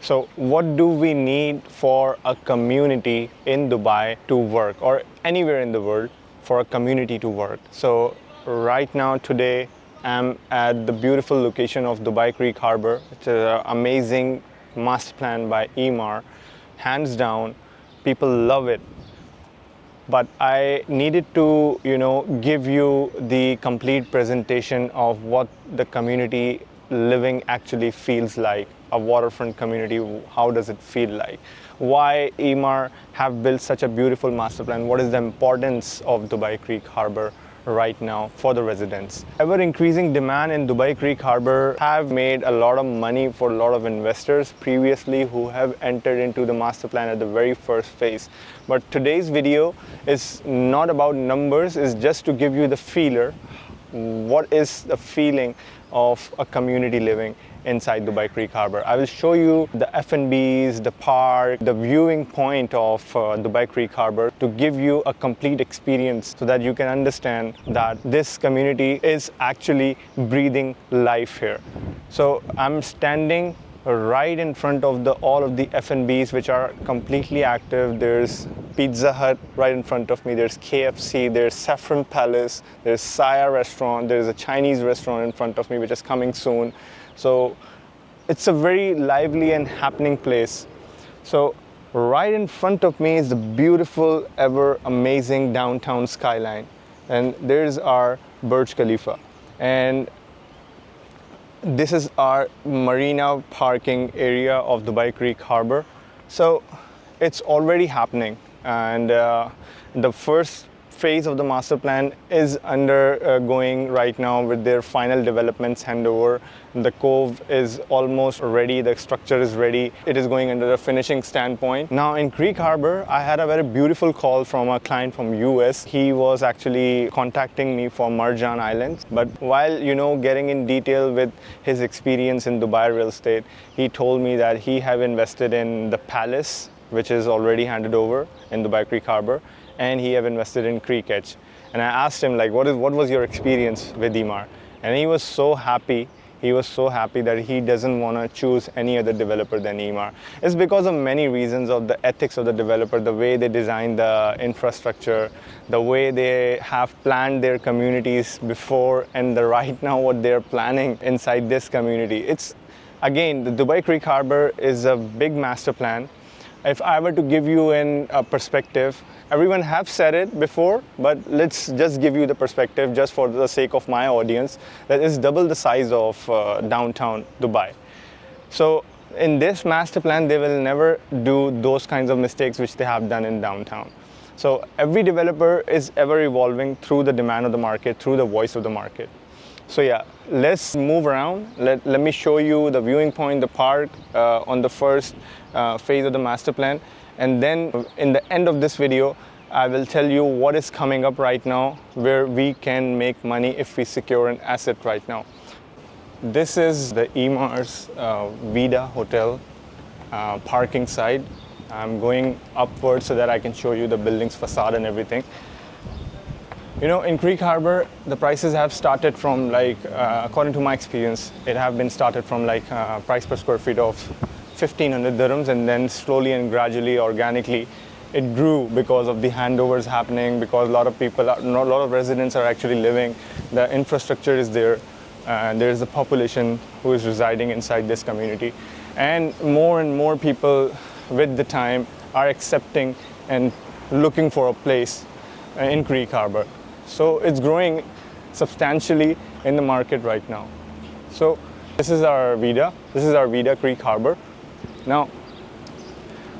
So what do we need for a community in Dubai to work, or anywhere in the world for a community to work? So right now, today, I'm at the beautiful location of Dubai Creek Harbour. It's an amazing master plan by Emaar. Hands down, people love it. But I needed to, give you the complete presentation of what the community living actually feels like. A waterfront community, how does it feel like? Why Emaar have built such a beautiful master plan? What is the importance of Dubai Creek Harbour right now for the residents? Ever increasing demand in Dubai Creek Harbour have made a lot of money for a lot of investors previously who have entered into the master plan at the very first phase. But today's video is not about numbers, it's just to give you the feeler. What is the feeling of a community living inside Dubai Creek Harbour? I will show you the F&Bs, the park, the viewing point of Dubai Creek Harbour to give you a complete experience so that you can understand that this community is actually breathing life here. So I'm standing right in front of all of the F&Bs which are completely active. There's Pizza Hut right in front of me, there's KFC, there's Saffron Palace, there's Saya restaurant, there's a Chinese restaurant in front of me which is coming soon. So it's a very lively and happening place. So right in front of me is the beautiful, ever amazing downtown skyline. And there's our Burj Khalifa. And this is our marina parking area of Dubai Creek Harbour. So it's already happening. And the first phase of the master plan is undergoing right now with their final developments handover. The cove is almost ready, the structure is ready. It is going under the finishing standpoint. Now in Creek Harbour, I had a very beautiful call from a client from US. He was actually contacting me for Marjan Islands. But while, getting in detail with his experience in Dubai real estate, he told me that he have invested in the Palace, which is already handed over in Dubai Creek Harbour, and he have invested in Creek Edge. And I asked him, like, what was your experience with Emaar? And he was so happy. He was so happy that he doesn't want to choose any other developer than Emaar. It's because of many reasons of the ethics of the developer, the way they design the infrastructure, the way they have planned their communities before, and right now what they're planning inside this community. It's, again, the Dubai Creek Harbour is a big master plan. If I were to give you a perspective, everyone have said it before, but let's just give you the perspective just for the sake of my audience, that is double the size of downtown Dubai. So in this master plan, they will never do those kinds of mistakes which they have done in downtown. So every developer is ever evolving through the demand of the market, through the voice of the market. So yeah, let's move around. Let me show you the viewing point, the park on the first phase of the master plan. And then in the end of this video, I will tell you what is coming up right now, where we can make money if we secure an asset right now. This is the Emaar's Vida Hotel parking side. I'm going upwards so that I can show you the building's facade and everything. In Creek Harbour, the prices have started from according to my experience, it have been started from price per square feet of 1,500 dirhams, and then slowly and gradually, organically, it grew because of the handovers happening, because a lot of residents are actually living, the infrastructure is there, and there is a population who is residing inside this community. And more people with the time are accepting and looking for a place in Creek Harbour. So it's growing substantially in the market right now. So this is our Vida Creek Harbour. Now,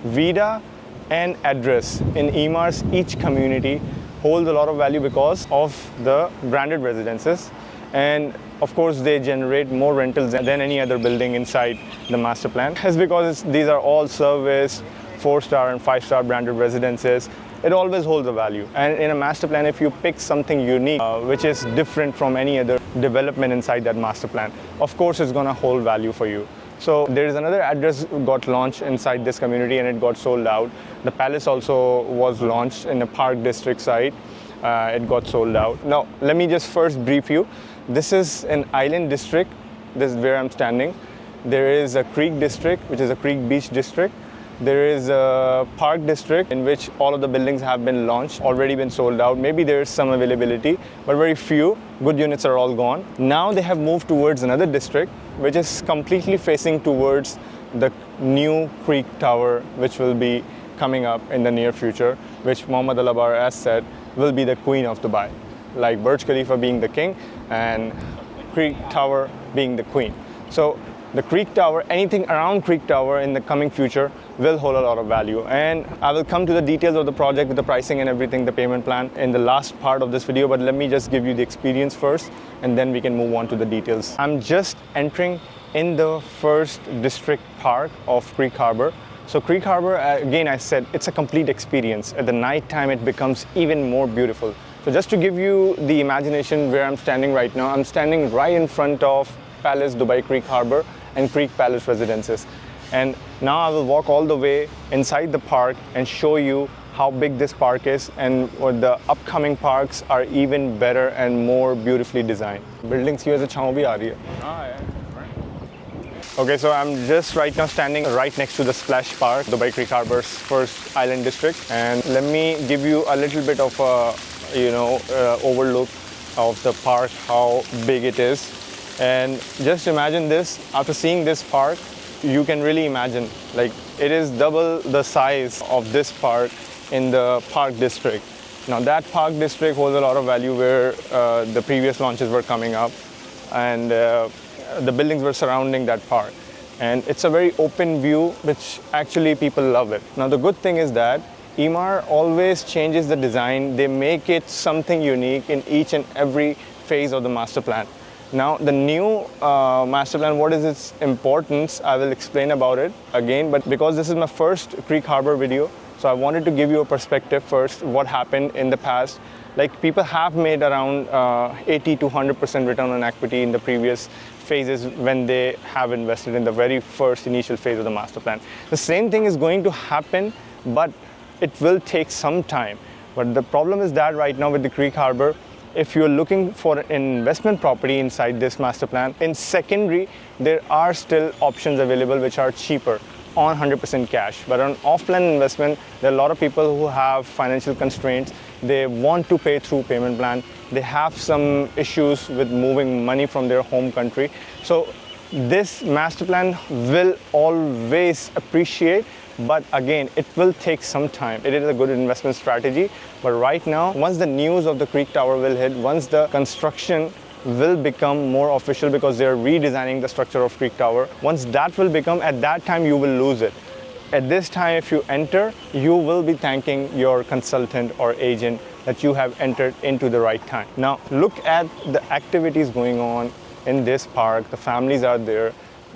Vida and address in Emaar's each community hold a lot of value because of the branded residences, and of course they generate more rentals than any other building inside the master plan. It's because these are all serviced 4-star and 5-star branded residences. It always holds a value. And in a master plan, if you pick something unique, which is different from any other development inside that master plan, of course it's gonna hold value for you. So there is another address got launched inside this community and it got sold out. The Palace also was launched in the Park District side. It got sold out. Now, let me just first brief you. This is an island district. This is where I'm standing. There is a creek district, which is a creek beach district. There is a park district in which all of the buildings have been launched, already been sold out. Maybe there is some availability, but very few. Good units are all gone. Now they have moved towards another district, which is completely facing towards the new Creek Tower, which will be coming up in the near future, which Mohammed Al Abar has said will be the queen of Dubai. Like Burj Khalifa being the king and Creek Tower being the queen. So the Creek Tower, anything around Creek Tower in the coming future will hold a lot of value. And I will come to the details of the project with the pricing and everything, the payment plan in the last part of this video, but let me just give you the experience first and then we can move on to the details. I'm just entering in the first district park of Creek Harbour. So Creek Harbour, again I said, it's a complete experience. At the night time it becomes even more beautiful. So just to give you the imagination where I'm standing right now, I'm standing right in front of Palace Dubai Creek Harbour and Creek Palace Residences. And now I will walk all the way inside the park and show you how big this park is, and the upcoming parks are even better and more beautifully designed. Buildings here is chhao bhi aa rahi hai. Okay, so I'm just right now standing right next to the Splash Park, Dubai Creek Harbour's first island district. And let me give you a little bit of a, overlook of the park, how big it is. And just imagine this, after seeing this park, you can really imagine, like it is double the size of this park in the park district. Now that park district holds a lot of value where the previous launches were coming up and the buildings were surrounding that park. And it's a very open view, which actually people love it. Now the good thing is that Emaar always changes the design. They make it something unique in each and every phase of the master plan. Now the new master plan, what is its importance? I will explain about it again, but because this is my first Creek Harbour video, so I wanted to give you a perspective first, what happened in the past. Like people have made around 80 to 100% return on equity in the previous phases when they have invested in the very first initial phase of the master plan. The same thing is going to happen, but it will take some time. But the problem is that right now with the Creek Harbour, if you're looking for an investment property inside this master plan, in secondary, there are still options available which are cheaper on 100% cash. But on off-plan investment, there are a lot of people who have financial constraints. They want to pay through payment plan. They have some issues with moving money from their home country. So this master plan will always appreciate, but again, it will take some time. It is a good investment strategy, but right now, once the news of the Creek Tower will hit, once the construction will become more official because they are redesigning the structure of Creek Tower, once that will become, at that time you will lose it. At this time, if you enter, you will be thanking your consultant or agent that you have entered into the right time. Now, look at the activities going on in this park. The families are there.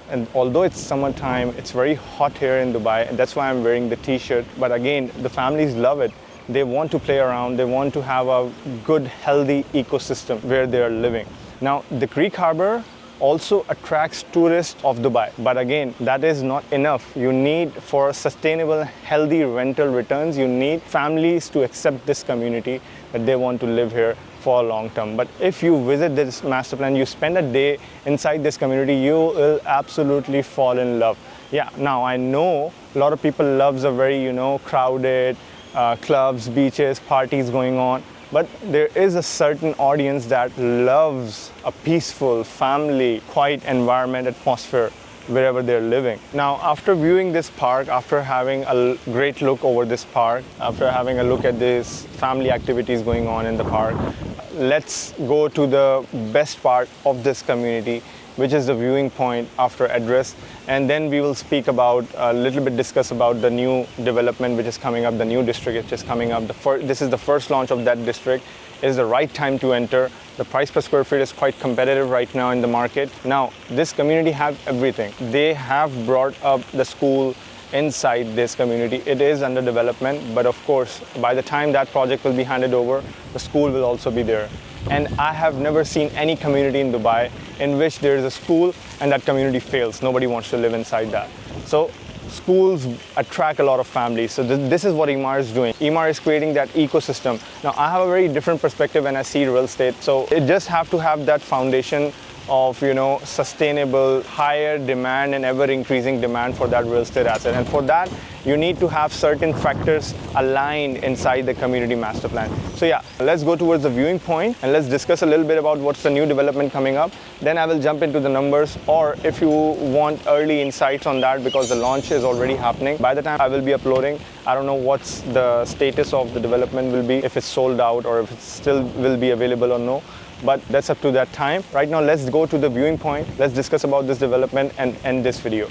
And although it's summertime, it's very hot here in Dubai, and that's why I'm wearing the t-shirt. But again, the families love it. They want to play around. They want to have a good, healthy ecosystem where they are living. Now, the Creek Harbour also attracts tourists of Dubai. But again, that is not enough. You need, for sustainable, healthy rental returns, you need families to accept this community, that they want to live here for a long term. But if you visit this master plan, you spend a day inside this community, you will absolutely fall in love. Yeah, now I know a lot of people loves a very, crowded clubs, beaches, parties going on. But there is a certain audience that loves a peaceful, family, quiet environment, atmosphere wherever they're living. Now, after viewing this park, after having a great look over this park, after having a look at these family activities going on in the park, let's go to the best part of this community, which is the viewing point after address. And then we will speak about, a little bit discuss about the new development which is coming up, the new district which is coming up. This is the first launch of that district. It is the right time to enter. The price per square feet is quite competitive right now in the market. Now, this community has everything. They have brought up the school inside this community. It is under development, but of course, by the time that project will be handed over, the school will also be there. And I have never seen any community in Dubai in which there is a school and that community fails. Nobody wants to live inside that. So schools attract a lot of families. So this is what Emaar is doing. Emaar is creating that ecosystem. Now, I have a very different perspective when I see real estate. So it just have to have that foundation of sustainable, higher demand and ever increasing demand for that real estate asset. And for that, you need to have certain factors aligned inside the community master plan. So yeah, let's go towards the viewing point and let's discuss a little bit about what's the new development coming up. Then I will jump into the numbers, or if you want early insights on that, because the launch is already happening. By the time I will be uploading, I don't know what's the status of the development will be, if it's sold out or if it still will be available or no. But that's up to that time. Right now, let's go to the viewing point. Let's discuss about this development and end this video.